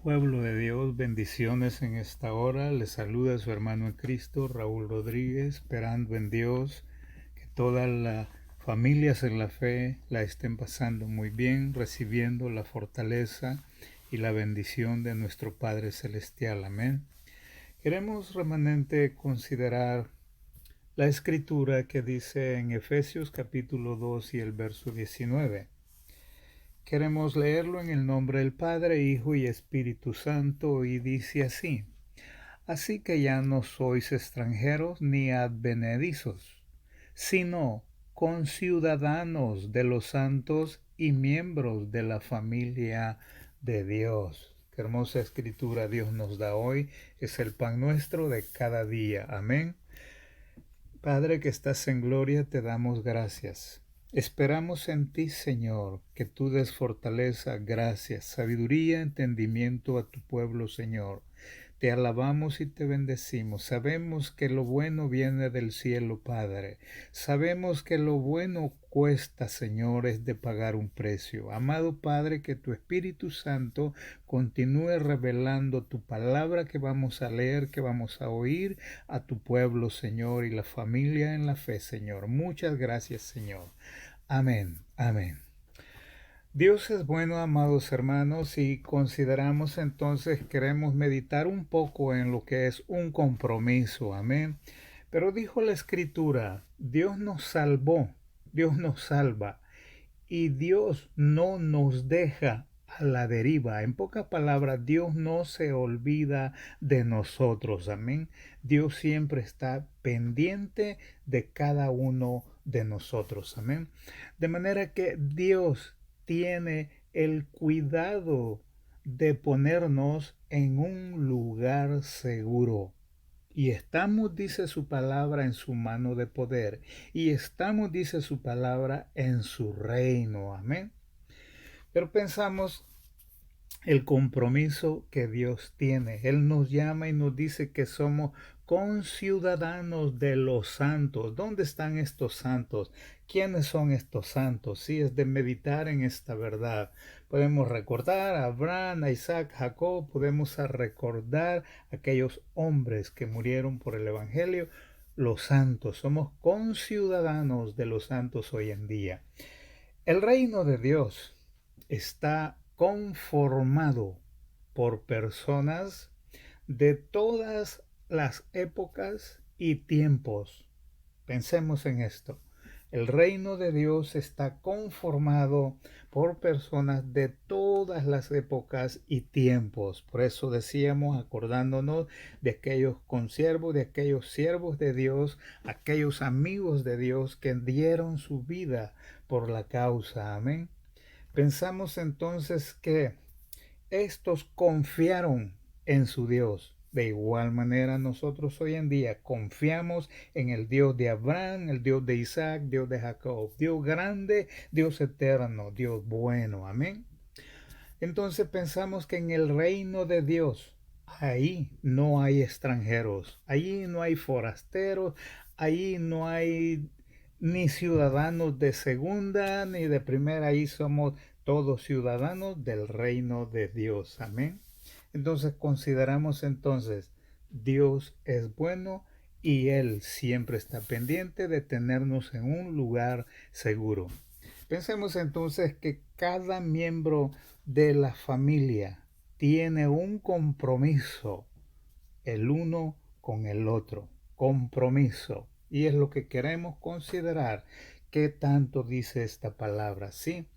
Pueblo de Dios, bendiciones en esta hora. Les saluda su hermano en Cristo, Raúl Rodríguez, esperando en Dios que todas las familias en la fe la estén pasando muy bien, recibiendo la fortaleza y la bendición de nuestro Padre Celestial. Amén. Queremos remanente considerar la escritura que dice en Efesios capítulo 2 y el verso 19. Queremos leerlo en el nombre del Padre, Hijo y Espíritu Santo, y dice así: Así que ya no sois extranjeros ni advenedizos, sino conciudadanos de los santos y miembros de la familia de Dios. Qué hermosa escritura Dios nos da hoy. Es el pan nuestro de cada día. Amén. Padre que estás en gloria, te damos gracias. Esperamos en ti, Señor, que tú des fortaleza, gracias, sabiduría, entendimiento a tu pueblo, Señor. Te alabamos y te bendecimos. Sabemos que lo bueno viene del cielo, Padre. Sabemos que lo bueno cuesta, Señor, es de pagar un precio. Amado Padre, que tu Espíritu Santo continúe revelando tu palabra que vamos a leer, que vamos a oír a tu pueblo, Señor, y la familia en la fe, Señor. Muchas gracias, Señor. Amén. Amén. Dios es bueno, amados hermanos, y consideramos entonces, queremos meditar un poco en lo que es un compromiso, amén. Pero dijo la Escritura, Dios nos salvó, Dios nos salva, y Dios no nos deja a la deriva. En pocas palabras, Dios no se olvida de nosotros, amén. Dios siempre está pendiente de cada uno de nosotros, amén. De manera que Dios tiene el cuidado de ponernos en un lugar seguro. Y estamos, dice su palabra, en su mano de poder. Y estamos, dice su palabra, en su reino. Amén. Pero pensamos el compromiso que Dios tiene. Él nos llama y nos dice que somos conciudadanos de los santos. ¿Dónde están estos santos? ¿Quiénes son estos santos? Sí, es de meditar en esta verdad. Podemos recordar a Abraham, a Isaac, Jacob. Podemos recordar a aquellos hombres que murieron por el Evangelio. Los santos. Somos conciudadanos de los santos hoy en día. El reino de Dios está conformado por personas de todas las épocas y tiempos. Pensemos en esto. El reino de Dios está conformado por personas de todas las épocas y tiempos. Por eso decíamos, acordándonos de aquellos consiervos, de aquellos siervos de Dios, aquellos amigos de Dios que dieron su vida por la causa. Amén. Pensamos entonces que estos confiaron en su Dios. De igual manera nosotros hoy en día confiamos en el Dios de Abraham, el Dios de Isaac, Dios de Jacob, Dios grande, Dios eterno, Dios bueno. Amén. Entonces pensamos que en el reino de Dios, ahí no hay extranjeros, ahí no hay forasteros, ahí no hay ni ciudadanos de segunda ni de primera, ahí somos todos ciudadanos del reino de Dios. Amén. Entonces consideramos entonces, Dios es bueno y Él siempre está pendiente de tenernos en un lugar seguro. Pensemos entonces que cada miembro de la familia tiene un compromiso el uno con el otro. Compromiso. Y es lo que queremos considerar. ¿Qué tanto dice esta palabra? Sí.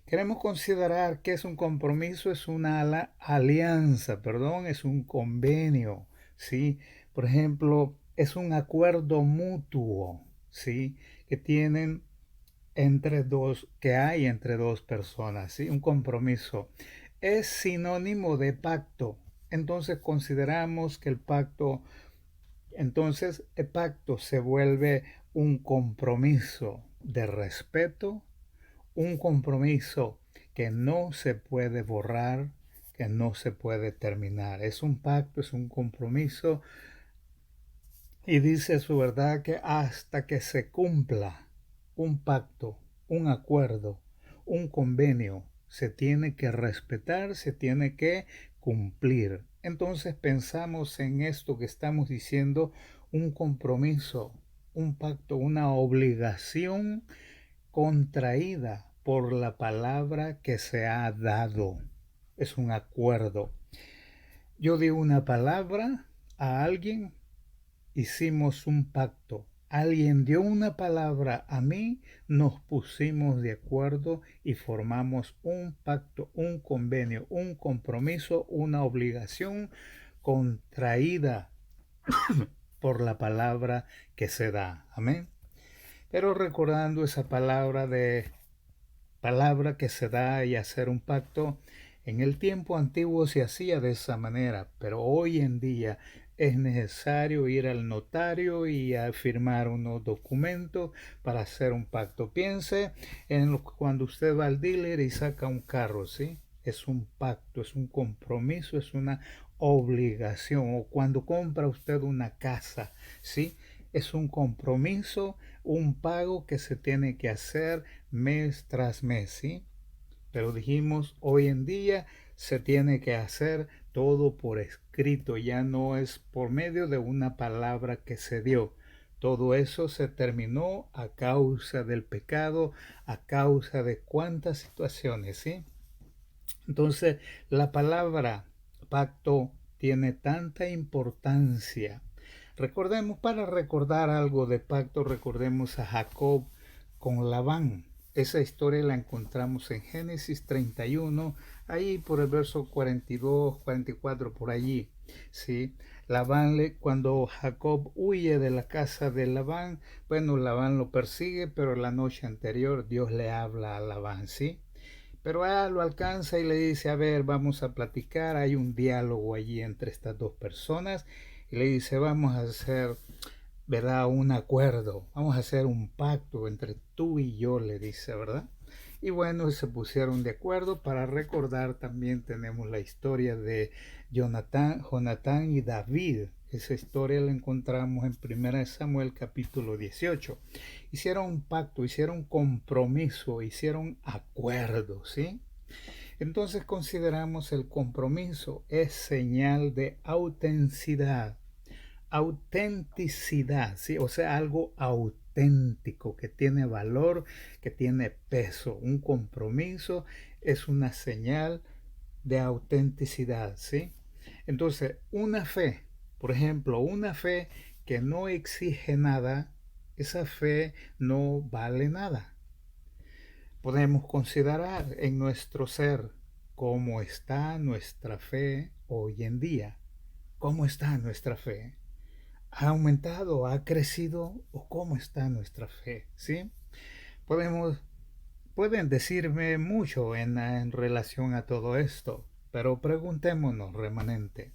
Queremos considerar que es un compromiso, es una alianza, perdón, es un convenio, ¿sí? Por ejemplo, es un acuerdo mutuo, ¿sí? Que tienen que hay entre dos personas, ¿sí? Un compromiso. Es sinónimo de pacto. Entonces consideramos que el pacto se vuelve un compromiso de respeto, un compromiso que no se puede borrar, que no se puede terminar. Es un pacto, es un compromiso y dice su verdad que hasta que se cumpla un pacto, un acuerdo, un convenio, se tiene que respetar, se tiene que cumplir. Entonces pensamos en esto que estamos diciendo, un compromiso, un pacto, una obligación contraída por la palabra que se ha dado. Es un acuerdo. Yo di una palabra a alguien, hicimos un pacto. Alguien dio una palabra a mí, nos pusimos de acuerdo y formamos un pacto, un convenio, un compromiso, una obligación contraída por la palabra que se da. Amén. Pero recordando esa palabra que se da y hacer un pacto, en el tiempo antiguo se hacía de esa manera, pero hoy en día es necesario ir al notario y a firmar unos documentos para hacer un pacto. Piense en cuando usted va al dealer y saca un carro, ¿sí? Es un pacto, es un compromiso, es una obligación. O cuando compra usted una casa, ¿sí? Es un compromiso, un pago que se tiene que hacer mes tras mes, ¿sí? Pero dijimos, hoy en día se tiene que hacer todo por escrito, ya no es por medio de una palabra que se dio. Todo eso se terminó a causa del pecado, a causa de cuántas situaciones, ¿sí? Entonces, la palabra pacto tiene tanta importancia. Recordemos, para recordar algo de pacto, recordemos a Jacob con Labán. Esa historia la encontramos en Génesis 31, ahí por el verso 42, 44, por allí. ¿Sí? Cuando Jacob huye de la casa de Labán, bueno, Labán lo persigue, pero la noche anterior Dios le habla a Labán, ¿sí? Pero lo alcanza y le dice, a ver, vamos a platicar, hay un diálogo allí entre estas dos personas, y le dice, vamos a hacer, ¿verdad? Un acuerdo, vamos a hacer un pacto entre tú y yo, le dice, ¿verdad? Y bueno, se pusieron de acuerdo. Para recordar, también tenemos la historia de Jonatán y David. Esa historia la encontramos en 1 Samuel capítulo 18. Hicieron un pacto, hicieron compromiso, hicieron acuerdo, ¿sí? Entonces consideramos el compromiso es señal de autenticidad, ¿sí? O sea, algo auténtico, que tiene valor, que tiene peso. Un compromiso es una señal de autenticidad, ¿sí? Entonces, una fe, por ejemplo, una fe que no exige nada, esa fe no vale nada. Podemos considerar en nuestro ser cómo está nuestra fe hoy en día. ¿Cómo está nuestra fe? ¿Ha aumentado, ha crecido o cómo está nuestra fe? ¿Sí? Pueden decirme mucho en relación a todo esto, pero preguntémonos, remanente,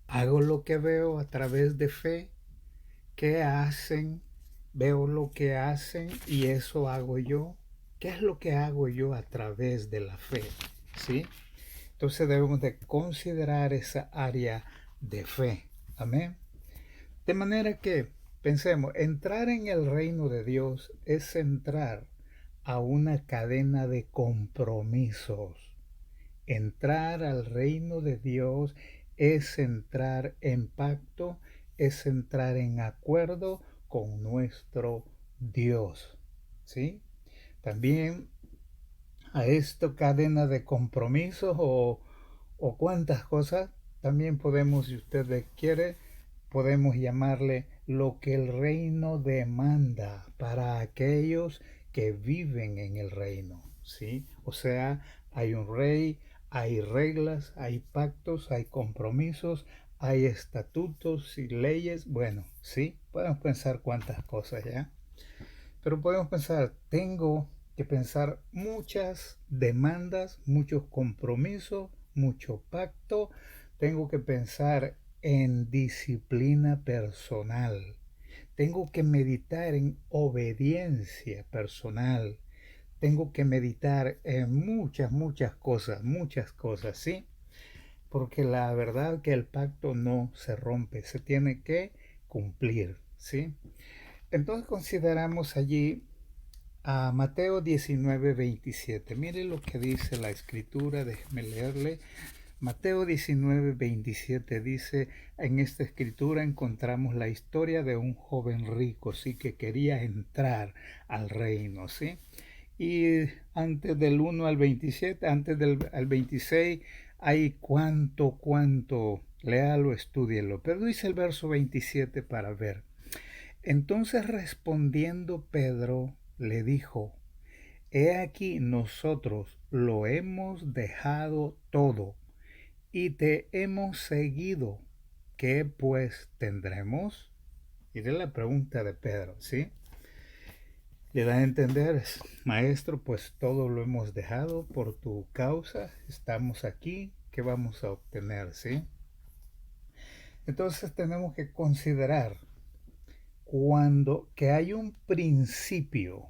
¿hago lo que veo a través de fe? ¿Qué hacen? Veo lo que hacen y eso hago yo. ¿Qué es lo que hago yo a través de la fe? ¿Sí? Entonces debemos de considerar esa área de fe. Amén. De manera que pensemos, entrar en el reino de Dios es entrar a una cadena de compromisos. Entrar al reino de Dios es entrar en pacto, es entrar en acuerdo con nuestro Dios. ¿Sí? También a esta cadena de compromisos o cuantas cosas, también podemos, si usted quiere, podemos llamarle lo que el reino demanda para aquellos que viven en el reino, ¿sí? O sea, hay un rey, hay reglas, hay pactos, hay compromisos, hay estatutos y leyes. Bueno, sí, podemos pensar cuántas cosas ya. Pero podemos pensar, tengo que pensar muchas demandas, muchos compromisos, mucho pacto. Tengo que pensar en disciplina personal. Tengo que meditar en obediencia personal. Tengo que meditar en muchas cosas, ¿sí? Porque la verdad que el pacto no se rompe, se tiene que cumplir, ¿sí? Entonces consideramos allí a Mateo 19:27. Mire lo que dice la escritura, déjeme leerle. Mateo 19:27 dice, en esta escritura encontramos la historia de un joven rico, sí, que quería entrar al reino, sí. Y antes del 1 al 27, antes del al 26, hay cuánto, léalo, estúdielo. Pero dice el verso 27 para ver. Entonces respondiendo Pedro le dijo, he aquí nosotros lo hemos dejado todo y te hemos seguido. ¿Qué pues tendremos? Mire la pregunta de Pedro, ¿sí? Le da a entender, maestro, pues todo lo hemos dejado por tu causa, estamos aquí, ¿qué vamos a obtener, sí? Entonces tenemos que considerar cuando que hay un principio.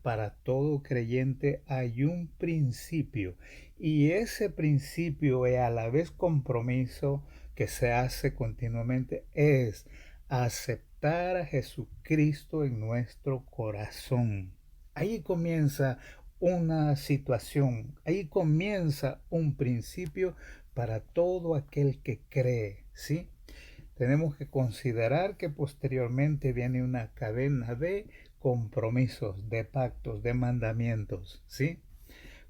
Para todo creyente hay un principio y ese principio es a la vez compromiso que se hace continuamente es aceptar a Jesucristo en nuestro corazón. Ahí comienza una situación, ahí comienza un principio para todo aquel que cree, ¿sí? Tenemos que considerar que posteriormente viene una cadena de compromisos, de pactos, de mandamientos, ¿sí?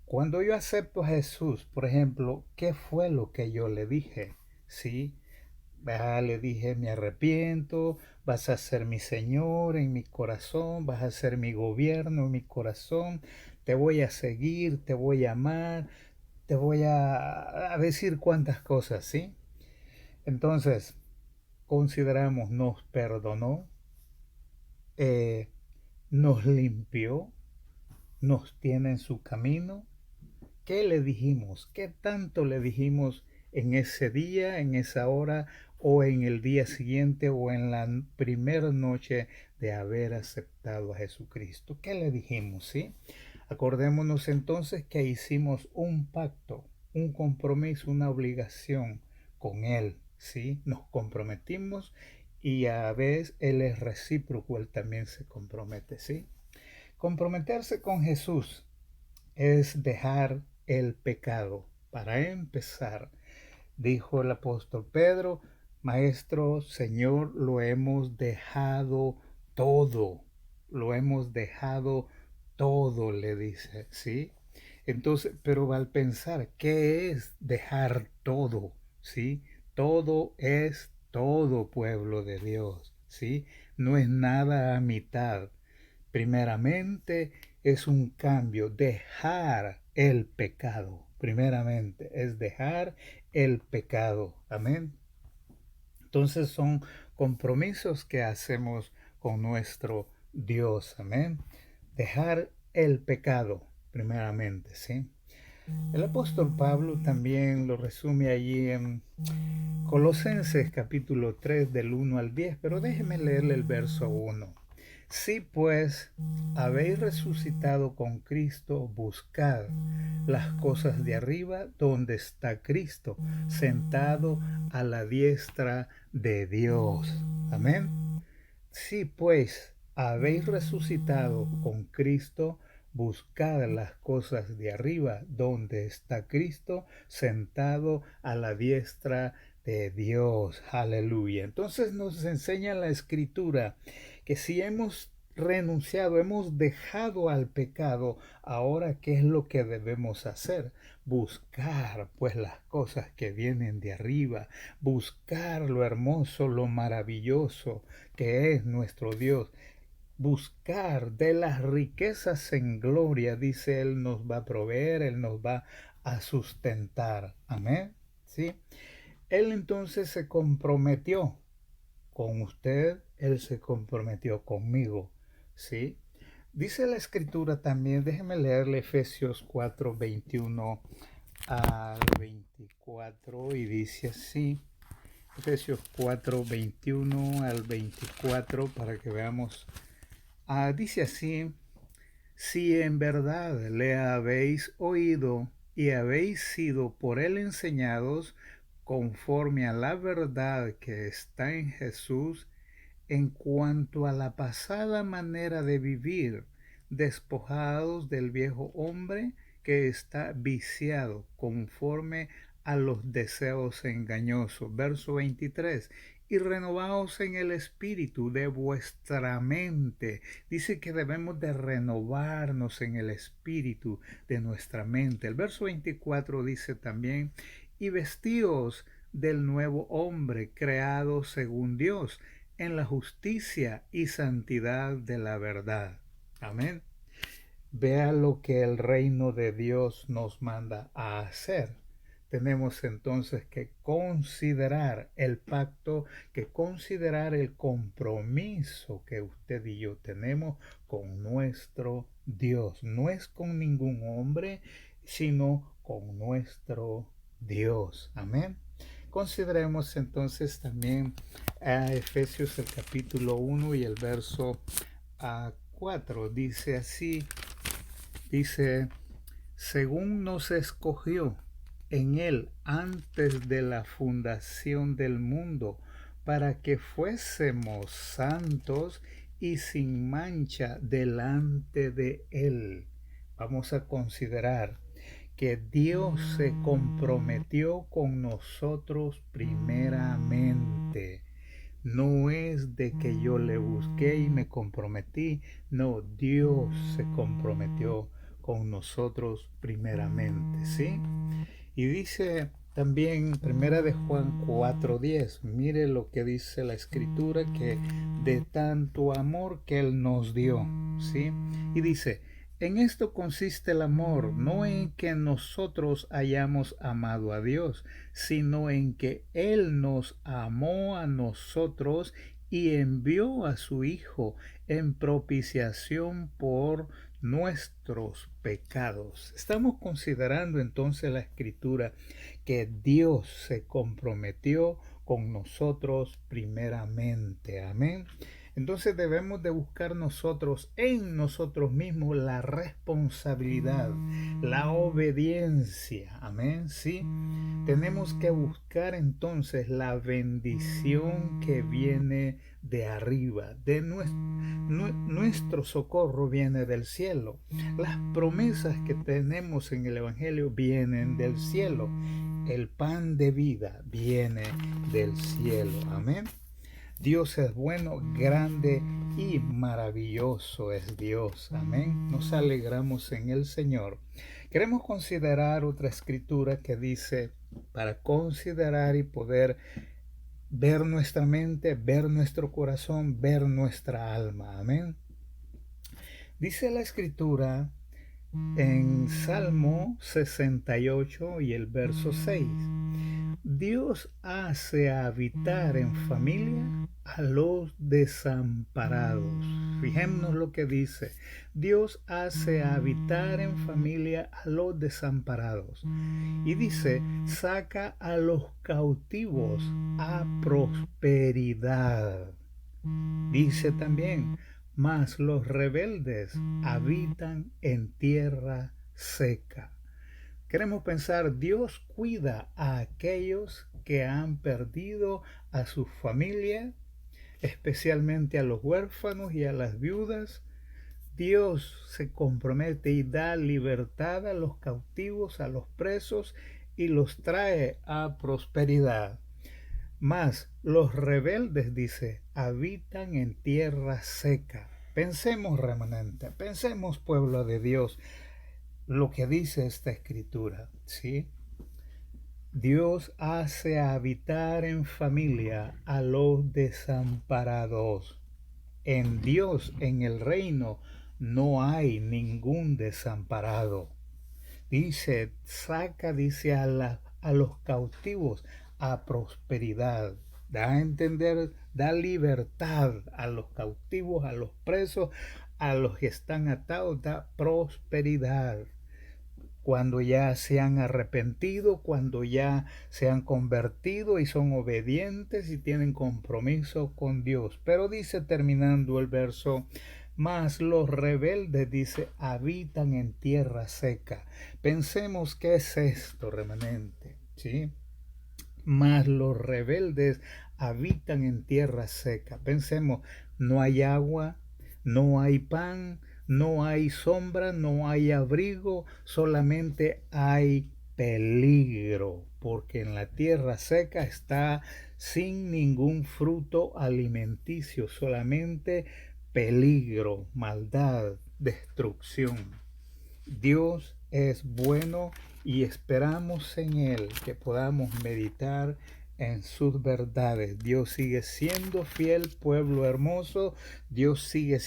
Cuando yo acepto a Jesús, por ejemplo, ¿qué fue lo que yo le dije? ¿Sí? Le dije, me arrepiento, vas a ser mi Señor en mi corazón, vas a ser mi gobierno en mi corazón, te voy a seguir, te voy a amar, te voy a decir cuántas cosas, ¿sí? Entonces, consideramos, nos perdonó, eh, nos limpió, nos tiene en su camino. ¿Qué le dijimos? ¿Qué tanto le dijimos en ese día, en esa hora, o en el día siguiente, o en la primera noche de haber aceptado a Jesucristo? ¿Qué le dijimos? ¿Sí? Acordémonos entonces que hicimos un pacto, un compromiso, una obligación con Él, ¿sí? Nos comprometimos y a veces Él es recíproco, Él también se compromete, ¿sí? Comprometerse con Jesús es dejar el pecado. Para empezar, dijo el apóstol Pedro, Maestro, Señor, lo hemos dejado todo, lo hemos dejado todo, le dice, ¿sí? Entonces, pero al pensar, ¿qué es dejar todo? ¿Sí? Todo es todo, pueblo de Dios, ¿sí? No es nada a mitad. Primeramente es un cambio, dejar el pecado. Primeramente es dejar el pecado. Amén. Entonces son compromisos que hacemos con nuestro Dios. Amén. Dejar el pecado, primeramente, ¿sí? El apóstol Pablo también lo resume allí en Colosenses capítulo 3 del 1 al 10, pero déjeme leerle el verso 1. Si pues habéis resucitado con Cristo, buscad las cosas de arriba donde está Cristo, sentado a la diestra de Dios. Amén. Si pues habéis resucitado con Cristo, buscad las cosas de arriba donde está Cristo, sentado a la diestra de Dios. Aleluya. Entonces nos enseña la escritura que si hemos renunciado, hemos dejado al pecado, ahora ¿qué es lo que debemos hacer? Buscar pues las cosas que vienen de arriba, buscar lo hermoso, lo maravilloso que es nuestro Dios. Buscar de las riquezas en gloria, dice Él, nos va a proveer, Él nos va a sustentar. Amén. ¿Sí? Él entonces se comprometió con usted, Él se comprometió conmigo. ¿Sí? Dice la escritura también, déjeme leerle Efesios 4, 21 al 24 y dice así. Efesios 4, 21 al 24 para que veamos. Dice así, si en verdad le habéis oído y habéis sido por él enseñados conforme a la verdad que está en Jesús, en cuanto a la pasada manera de vivir, despojados del viejo hombre que está viciado conforme a los deseos engañosos. Verso 23. Y renovaos en el espíritu de vuestra mente. Dice que debemos de renovarnos en el espíritu de nuestra mente. El verso 24 dice también, y vestíos del nuevo hombre creado según Dios, en la justicia y santidad de la verdad. Amén. Vea lo que el reino de Dios nos manda a hacer. Tenemos entonces que considerar el pacto, que considerar el compromiso que usted y yo tenemos con nuestro Dios. No es con ningún hombre, sino con nuestro Dios. Amén. Consideremos entonces también a Efesios el capítulo 1 y el verso 4. Dice así, dice, según nos escogió en él antes de la fundación del mundo, para que fuésemos santos y sin mancha delante de él. Vamos a considerar que Dios se comprometió con nosotros primeramente. No es de que yo le busqué y me comprometí. No, Dios se comprometió con nosotros primeramente, ¿sí? Y dice también Primera de Juan 4:10, mire lo que dice la Escritura, que de tanto amor que Él nos dio, ¿sí? Y dice, en esto consiste el amor, no en que nosotros hayamos amado a Dios, sino en que Él nos amó a nosotros y envió a su Hijo en propiciación por nuestros pecados. Estamos considerando entonces la Escritura que Dios se comprometió con nosotros primeramente. Amén. Entonces debemos de buscar nosotros en nosotros mismos la responsabilidad, la obediencia. Amén. Sí. Tenemos que buscar entonces la bendición que viene de arriba, de nuestro socorro viene del cielo. Las promesas que tenemos en el Evangelio vienen del cielo. El pan de vida viene del cielo. Amén. Dios es bueno, grande y maravilloso es Dios. Amén. Nos alegramos en el Señor. Queremos considerar otra escritura que dice, para considerar y poder ver nuestra mente, ver nuestro corazón, ver nuestra alma. Amén. Dice la escritura en Salmo 68 y el verso 6. Dios hace habitar en familia a los desamparados. Fijémonos lo que dice. Dios hace habitar en familia a los desamparados. Y dice, saca a los cautivos a prosperidad. Dice también, mas los rebeldes habitan en tierra seca. Queremos pensar, Dios cuida a aquellos que han perdido a su familia, especialmente a los huérfanos y a las viudas. Dios se compromete y da libertad a los cautivos, a los presos, y los trae a prosperidad. Mas los rebeldes, dice, habitan en tierra seca. Pensemos, remanente, pensemos, pueblo de Dios, lo que dice esta escritura, ¿sí? Dios hace habitar en familia a los desamparados. En Dios, en el reino, no hay ningún desamparado. Dice, saca, dice, a los cautivos a prosperidad. Da a entender, da libertad a los cautivos, a los presos, a los que están atados, da prosperidad. Cuando ya se han arrepentido, cuando ya se han convertido y son obedientes y tienen compromiso con Dios. Pero dice terminando el verso, mas los rebeldes, dice, habitan en tierra seca. Pensemos qué es esto, remanente, ¿sí? Mas los rebeldes habitan en tierra seca. Pensemos, no hay agua, no hay pan, No hay sombra, no hay abrigo, solamente hay peligro, porque en la tierra seca está sin ningún fruto alimenticio, solamente peligro, maldad, destrucción. Dios es bueno y esperamos en Él que podamos meditar en sus verdades. Dios sigue siendo fiel, pueblo hermoso. Dios sigue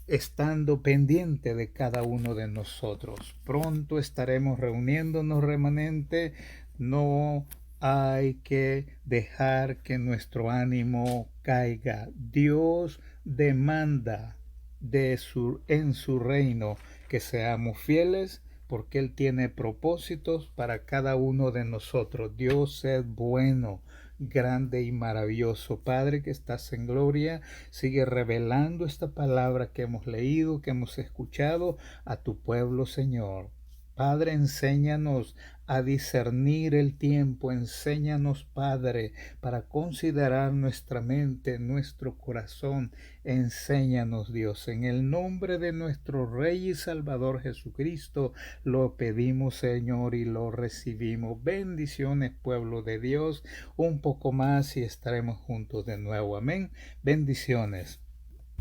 estando pendiente de cada uno de nosotros. Pronto estaremos reuniéndonos, remanente. No hay que dejar que nuestro ánimo caiga. Dios demanda en su reino que seamos fieles, porque Él tiene propósitos para cada uno de nosotros. Dios es bueno, grande y maravilloso. Padre que estás en gloria, sigue revelando esta palabra que hemos leído, que hemos escuchado a tu pueblo, Señor. Padre, enséñanos a discernir el tiempo, enséñanos, Padre, para considerar nuestra mente, nuestro corazón. Enséñanos, Dios, en el nombre de nuestro Rey y Salvador Jesucristo, lo pedimos, Señor, y lo recibimos. Bendiciones, pueblo de Dios, un poco más y estaremos juntos de nuevo. Amén. Bendiciones.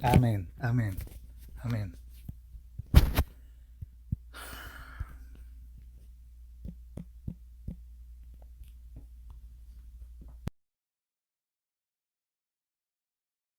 Amén, amén, amén.